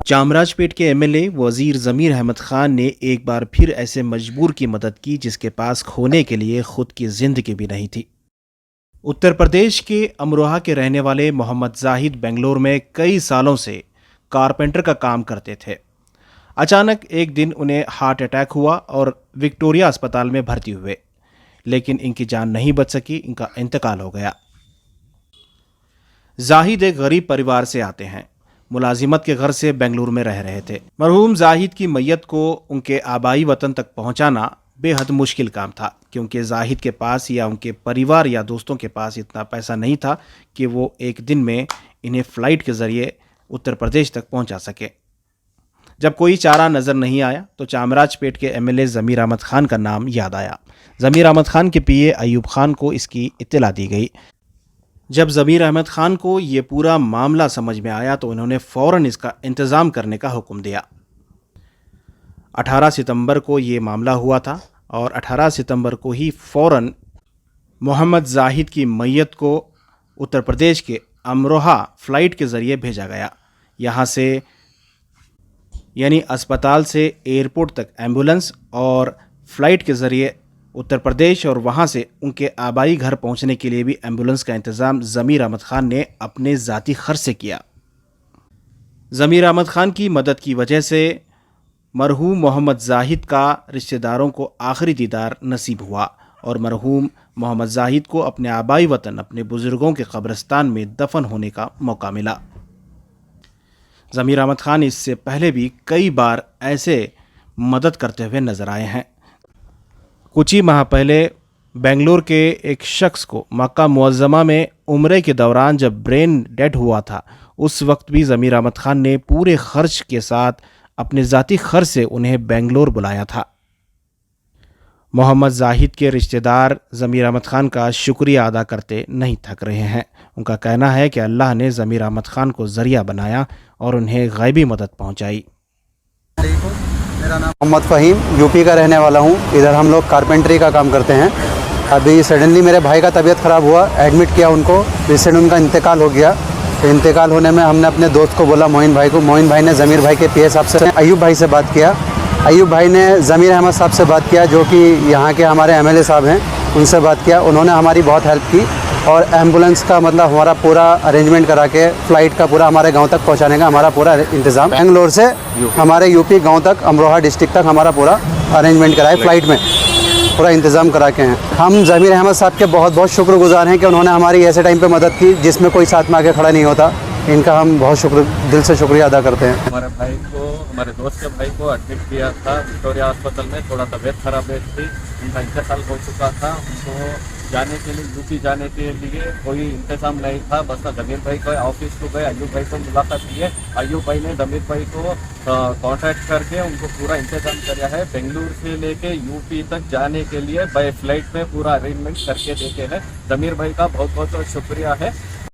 चामराजपेट के एमएलए वजीर ज़मीर अहमद खान ने एक बार फिर ऐसे मजबूर की मदद की जिसके पास खोने के लिए खुद की जिंदगी भी नहीं थी। उत्तर प्रदेश के अमरोहा के रहने वाले मोहम्मद जाहिद बेंगलोर में कई सालों से कारपेंटर का काम करते थे। अचानक एक दिन उन्हें हार्ट अटैक हुआ और विक्टोरिया अस्पताल में भर्ती हुए, लेकिन इनकी जान नहीं बच सकी, इनका इंतकाल हो गया। जाहिद एक गरीब परिवार से आते हैं। मुलाजिमत के घर से बेंगलुरु में रह रहे थे। मरहूम जाहिद की मैयत को उनके आबाई वतन तक पहुंचाना बेहद मुश्किल काम था, क्योंकि जाहिद के पास या उनके परिवार या दोस्तों के पास इतना पैसा नहीं था कि वो एक दिन में इन्हें फ़्लाइट के ज़रिए उत्तर प्रदेश तक पहुंचा सके। जब कोई चारा नज़र नहीं आया तो चामराजपेट के एमएलए ज़मीर अहमद खान का नाम याद आया। ज़मीर अहमद खान के पीए अयूब खान को इसकी इत्तला दी गई। जब ज़मीर अहमद खान को ये पूरा मामला समझ में आया तो उन्होंने फ़ौरन इसका इंतज़ाम करने का हुक्म दिया। 18 सितंबर को ये मामला हुआ था और 18 सितंबर को ही फ़ौरन मोहम्मद जाहिद की मैयत को उत्तर प्रदेश के अमरोहा फ़्लाइट के ज़रिए भेजा गया। यहाँ से यानी अस्पताल से एयरपोर्ट तक एम्बुलेंस और फ़्लाइट के ज़रिए उत्तर प्रदेश और वहाँ से उनके आबाई घर पहुँचने के लिए भी एम्बुलेंस का इंतज़ाम ज़मीर अहमद खान ने अपने ज़ाती खर्च से किया। ज़मीर अहमद खान की मदद की वजह से मरहूम मोहम्मद जाहिद का रिश्तेदारों को आखिरी दीदार नसीब हुआ और मरहूम मोहम्मद जाहिद को अपने आबाई वतन, अपने बुज़ुर्गों के कब्रिस्तान में दफन होने का मौका मिला। ज़मीर अहमद खान इससे पहले भी कई बार ऐसे मदद करते हुए नज़र आए हैं। कुछ ही माह पहले बेंगलुरु के एक शख्स को मक्का मुअज़्ज़मा में उम्रे के दौरान जब ब्रेन डेड हुआ था, उस वक्त भी ज़मीर अहमद खान ने पूरे खर्च के साथ अपने ज़ाती खर्च से उन्हें बेंगलुरु बुलाया था। मोहम्मद जाहिद के रिश्तेदार ज़मीर अहमद खान का शुक्रिया अदा करते नहीं थक रहे हैं। उनका कहना है कि अल्लाह ने ज़मीर अहमद खान को ज़रिया बनाया और उन्हें गैबी मदद पहुँचाई। मेरा नाम मोहम्मद फ़हीम, यूपी का रहने वाला हूँ। इधर हम लोग कारपेंटरी का काम करते हैं। अभी सडनली मेरे भाई का तबीयत ख़राब हुआ, एडमिट किया उनको, रिसेंट उनका इंतकाल हो गया। तो इंतकाल होने में हमने अपने दोस्त को बोला, मोइन भाई को। मोइन भाई ने ज़मीर भाई के पीए साहब से, अयूब भाई से बात किया। अयूब भाई ने ज़मीर अहमद साहब से बात किया, जो कि यहाँ के हमारे एमएलए साहब हैं, उनसे बात किया। उन्होंने हमारी बहुत हेल्प की और एम्बुलेंस का मतलब हमारा पूरा अरेंजमेंट करा के फ़्लाइट का पूरा हमारे गांव तक पहुंचाने का हमारा पूरा इंतज़ाम, बेंगलोर से हमारे यूपी गांव तक, अमरोहा डिस्ट्रिक्ट तक हमारा पूरा अरेंजमेंट कराए, फ़्लाइट में पूरा इंतज़ाम करा के हैं। हम ज़मीर अहमद साहब के बहुत बहुत शुक्रगुज़ार हैं कि उन्होंने हमारी ऐसे टाइम पे मदद की जिसमें कोई साथ में आके खड़ा नहीं होता। इनका हम बहुत दिल से शुक्रिया अदा करते हैं। हमारे भाई को, हमारे दोस्त के भाई को एडमिट किया था विक्टोरिया अस्पताल में। थोड़ा तबीयत खराब थी, उनका इंतकाल हो चुका था। उनको जाने के लिए, यूपी जाने के लिए कोई इंतजाम नहीं था। बस ज़मीर भाई को ऑफिस को गए, अयूब भाई को मुलाकात की है। अयूब भाई ने ज़मीर भाई को कांटेक्ट करके उनको पूरा इंतजाम किया है। बेंगलुरु से लेके यूपी तक जाने के लिए बाय फ्लाइट में पूरा अरेंजमेंट करके देते हैं। ज़मीर भाई का बहुत बहुत शुक्रिया है।